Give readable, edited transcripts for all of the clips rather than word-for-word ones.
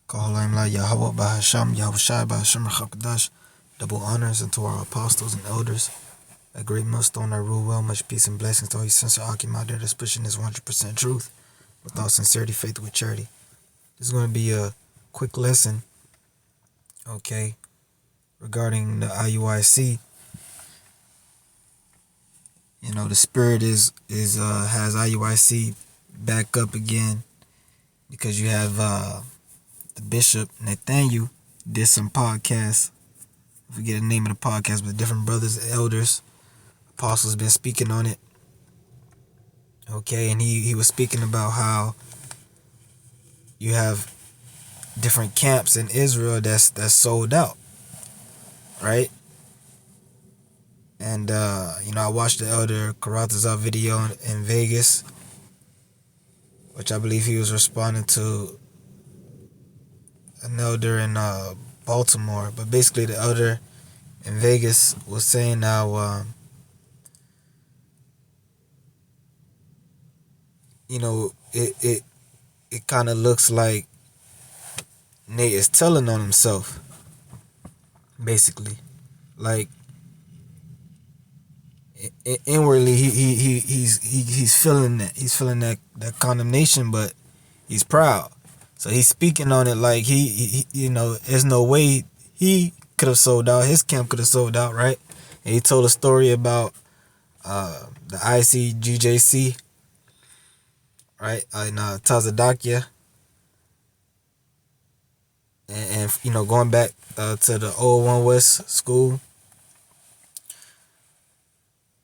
Kahalaim La Yahweh Bahasham Yahushai Bahasham Chakadash. Double honors unto our apostles and elders. A great millstone I rule well, much peace and blessings to all you sincere Akim out there that's pushing this 100% truth without sincerity, faith with charity. This is going to be a quick lesson, okay, regarding the IUIC. You know, the spirit has IUIC back up again because you have the Bishop Nathaniel did some podcasts. I forget the name of the podcast, but different brothers, elders, apostles been speaking on it. Okay, and he was speaking about how you have different camps in Israel that's sold out, right? And I watched the elder Karatazar video in Vegas, which I believe he was responding to an elder in Baltimore. But basically, the elder in Vegas was saying how it kind of looks like Nate is telling on himself, basically. Like inwardly, he's feeling that that condemnation, but he's proud. So he's speaking on it like he there's no way he could have sold out. His camp could have sold out, right? And he told a story about the ICGJC, right, in Tazadakia, and going back to the old One West school,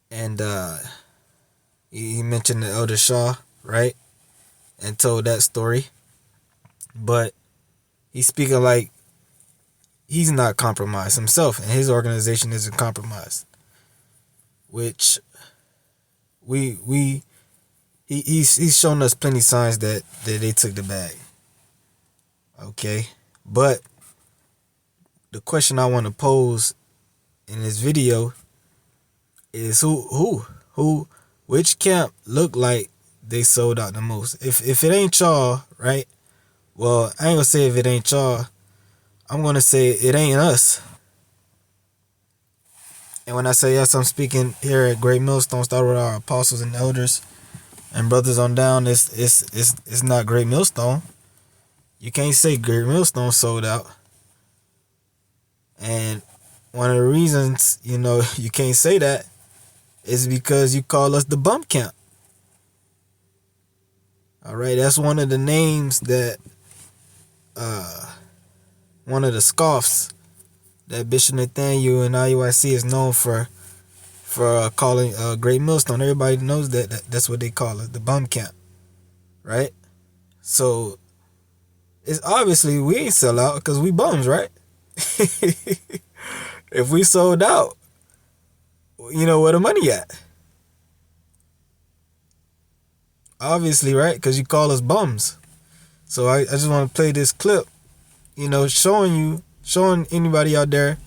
and he mentioned the Elder Shaw, right, and told that story. But he's speaking like he's not compromised himself, and his organization isn't compromised. Which he's shown us plenty signs that they took the bag. Okay, but the question I want to pose in this video is which camp look like they sold out the most? If it ain't y'all, right? Well, I ain't gonna say if it ain't y'all. I'm gonna say it ain't us. And when I say us, I'm speaking here at Great Millstone. Start with our apostles and elders and brothers on down. It's not Great Millstone. You can't say Great Millstone sold out. And one of the reasons you can't say that is because you call us the bum camp. All right, that's one of the names that one of the scoffs that Bishop Nathaniel and IUIC is known for calling Great Millstone. Everybody knows that's what they call it, the bum camp, right? So it's obviously we ain't sell out because we bums, right? If we sold out, where the money at? Obviously, right? Because you call us bums. So I just want to play this clip, showing anybody out there,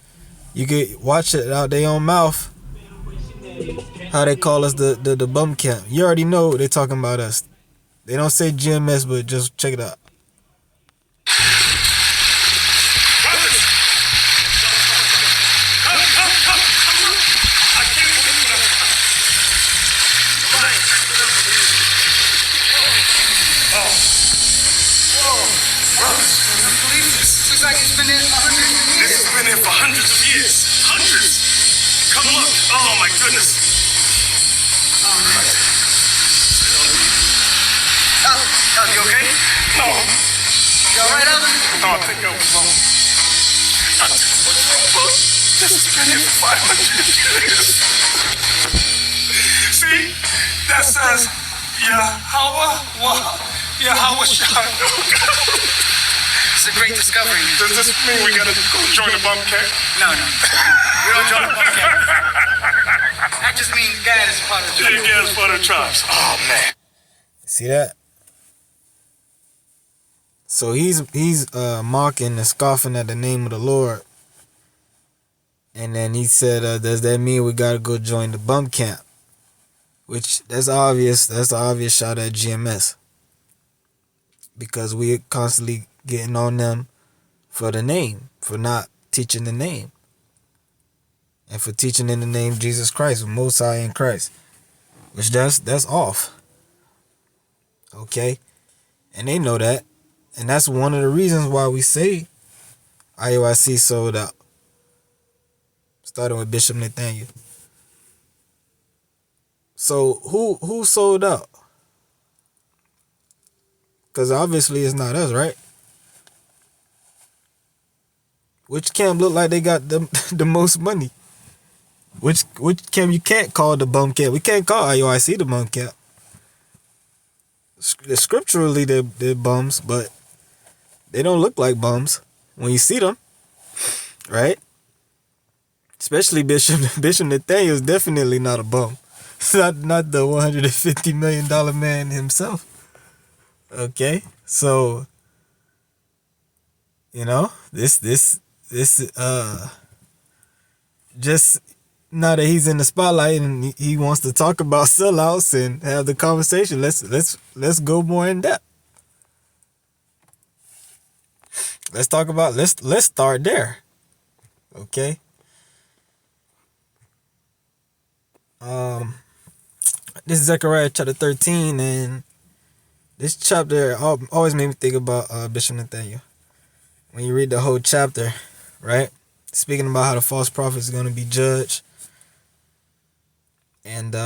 you could watch it out their own mouth, how they call us the bum camp. You already know they're talking about us. They don't say GMS, but just check it out. This has been there for hundreds of years. Hundreds. Come look. Oh my goodness. You okay? No. You alright, Alvin? No, I think I was wrong. This has been here for 500 years. See? That says Yahweh Shai. It's a great discovery. Does this mean we gotta go join the bum camp? No. We don't join the bum camp. That just means God is part of the tribe. Yeah, God is part of the tribes. Oh, man. See that? So he's mocking and scoffing at the name of the Lord. And then he said, does that mean we gotta go join the bum camp? Which, that's obvious. That's the obvious shot at GMS. because we're constantly getting on them for the name, for not teaching the name, and for teaching in the name Jesus Christ, Most High in Christ, which that's off. Okay, and they know that, and that's one of the reasons why we say IUIC sold out, starting with Bishop Nathaniel. So who sold out? Because obviously it's not us, right? Which camp look like they got the the most money? Which camp you can't call the bum camp? We can't call IUIC the bum camp. Scripturally, they're bums, but they don't look like bums when you see them, right? Especially Bishop Nathaniel is definitely not a bum. Not the $150 million man himself. Okay, so this just now that he's in the spotlight and he wants to talk about sellouts and have the conversation, let's go more in depth. Let's talk about let's start there. Okay. This is Zechariah chapter 13, and this chapter always made me think about Bishop Nathaniel. When you read the whole chapter, right? Speaking about how the false prophet is going to be judged. And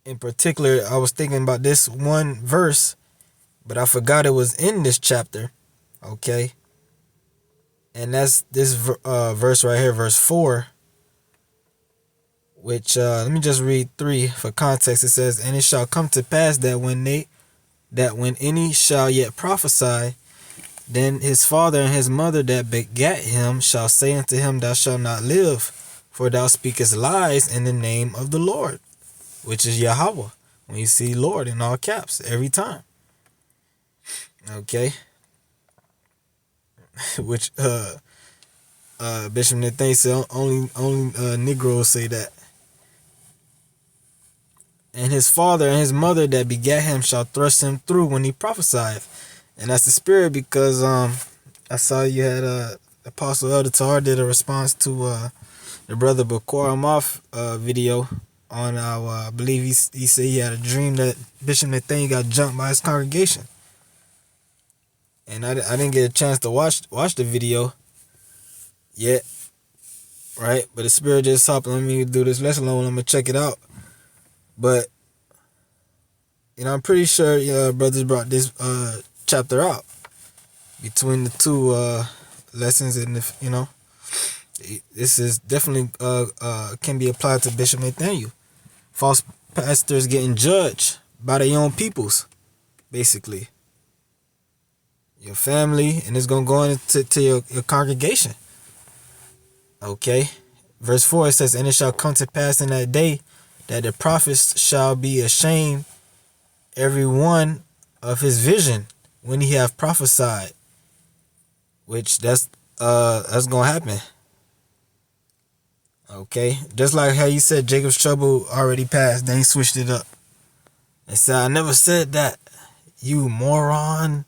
in particular, I was thinking about this one verse, but I forgot it was in this chapter. Okay. And that's this verse right here, verse 4. Which, let me just read 3 for context. It says, "And it shall come to pass that when any shall yet prophesy, then his father and his mother that begat him shall say unto him, Thou shalt not live, for thou speakest lies in the name of the Lord," which is Yahweh. When you see Lord in all caps every time. Okay. Which Bishop Nathaniel said only Negroes say that. "And his father and his mother that begat him shall thrust him through when he prophesieth." And that's the spirit, because I saw you had Apostle Elder Tahar did a response to the brother Bakor Amoff video on our, I believe he said he had a dream that Bishop Nathaniel got jumped by his congregation. And I didn't get a chance to watch the video yet, right? But the spirit just hopped on me to do this lesson long. I'm gonna check it out. But I'm pretty sure brothers brought this chapter out between the two lessons, and this is definitely can be applied to Bishop Nathaniel. False pastors getting judged by their own peoples, basically. Your family, and it's gonna go into your congregation. Okay. Verse 4, it says, "And it shall come to pass in that day that the prophets shall be ashamed, every one of his vision, when he have prophesied," which that's gonna happen. Okay, just like how you said Jacob's trouble already passed, then he switched it up and said, "I never said that, you moron."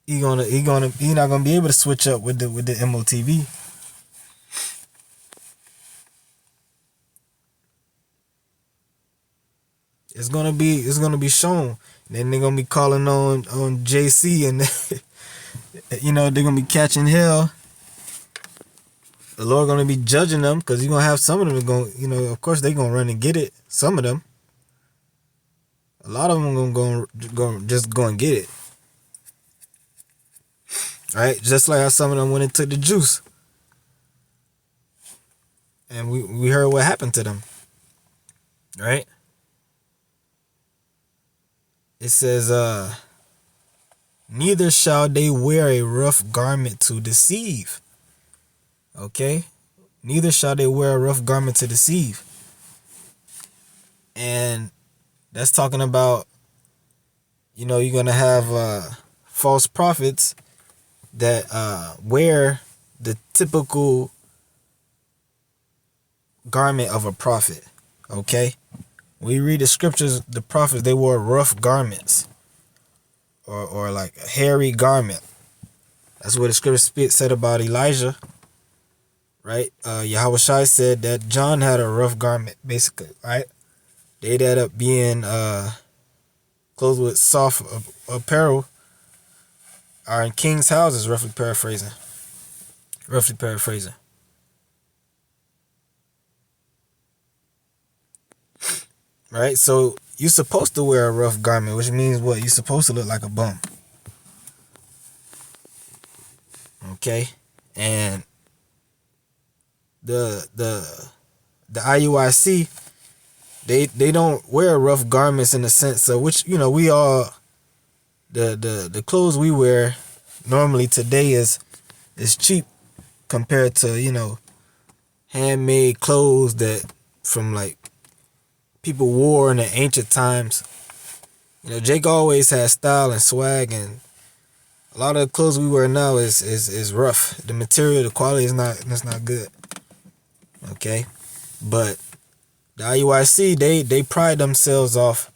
He not gonna be able to switch up with the MOTV. It's gonna be shown. Then they're gonna be calling on JC, and they're gonna be catching hell. The Lord gonna be judging them, because you're gonna have some of them going. Of course they're gonna run and get it. Some of them. A lot of them gonna go and get it. Right? Just like how some of them went and took the juice. And we heard what happened to them. Right? It says, "Neither shall they wear a rough garment to deceive." Okay? Neither shall they wear a rough garment to deceive. And that's talking about, you're going to have false prophets that wear the typical garment of a prophet. Okay? When you read the scriptures, the prophets, they wore rough garments or like a hairy garment. That's what the scripture said about Elijah, right? Yahweh Shai said that John had a rough garment, basically, right? They ended up being clothed with soft apparel are in king's houses, roughly paraphrasing. Right? So you're supposed to wear a rough garment, which means what? You're supposed to look like a bum. Okay? And the IUIC, they don't wear rough garments in the sense of which, we all the clothes we wear normally today is cheap compared to, handmade clothes that from like people wore in the ancient times. Jake always had style and swag, and a lot of the clothes we wear now is rough. The material, the quality is not good. Okay? But the IUIC, they pride themselves off,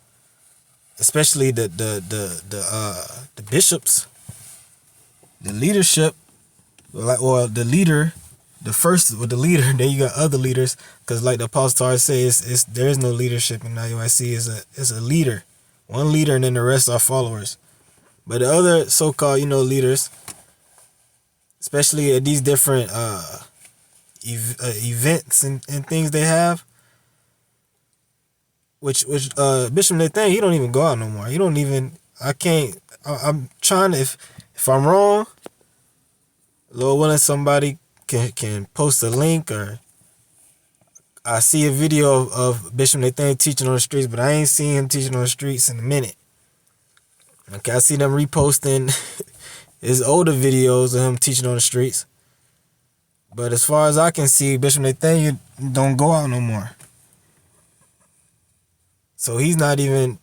especially the bishops, the leadership, or the leader, the first with the leader. Then you got other leaders, because like the Apostle always says, there is no leadership in the IUIC. Is a leader, one leader, and then the rest are followers. But the other so-called leaders, especially at these different events and things they have, which Bishop Nathan, he don't even go out no more. He don't even. I'm trying to, if I'm wrong, Lord willing, somebody can post a link, or I see a video of Bishop Nathan teaching on the streets, but I ain't seen him teaching on the streets in a minute. Okay, I see them reposting his older videos of him teaching on the streets. But as far as I can see, Bishop Nathan don't go out no more. So he's not even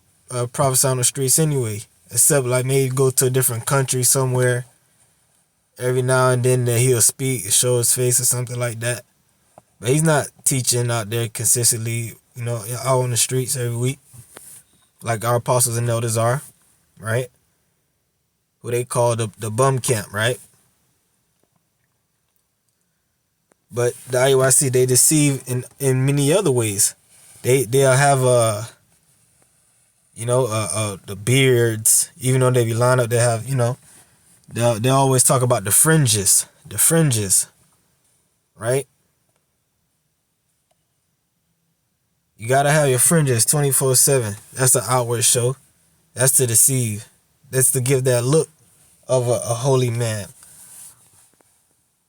prophesying on the streets anyway. Except like maybe go to a different country somewhere. Every now and then that he'll speak, show his face or something like that. But he's not teaching out there consistently, out on the streets every week. Like our apostles and elders are. Right? What they call the bum camp, right? But the IUIC, they deceive in many other ways. They'll have the beards, even though they be lined up, they have, they always talk about the fringes, right? You gotta have your fringes 24/7. That's the outward show. That's to deceive. That's to give that look of a holy man,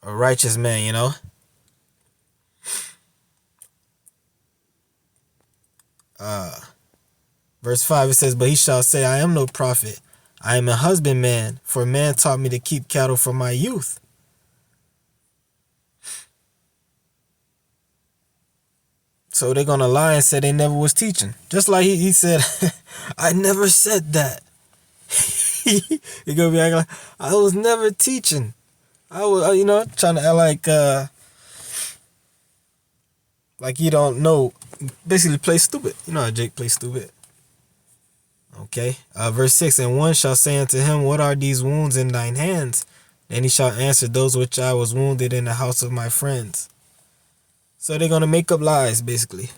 a righteous man, Verse 5, it says, "But he shall say, I am no prophet. I am a husbandman, for a man taught me to keep cattle from my youth." So they're going to lie and say they never was teaching. Just like he said, I never said that. You're going to be acting like, I was never teaching. I was, trying to act like you don't know. Basically play stupid. You know how Jake plays stupid. Okay. Verse 6, "And one shall say unto him, What are these wounds in thine hands? Then he shall answer, Those which I was wounded in the house of my friends." So they're going to make up lies, basically.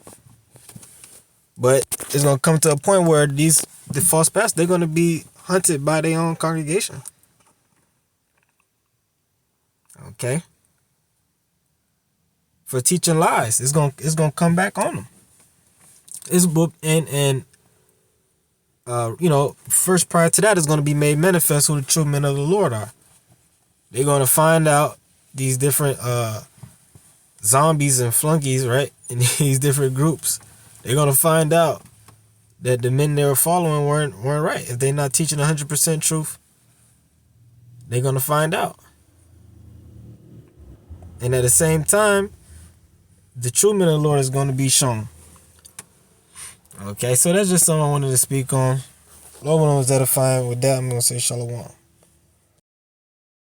But it's going to come to a point where the false pastors, they're going to be hunted by their own congregation. Okay? For teaching lies. It's going to come back on them. First prior to that is going to be made manifest who the true men of the Lord are. They're going to find out these different zombies and flunkies, right? In these different groups. They're going to find out that the men they were following weren't right. If they're not teaching 100% truth, they're going to find out. And at the same time, the true men of the Lord is going to be shown. Okay, so that's just something I wanted to speak on. Lord, when I was edifying with that, I'm going to say shalom.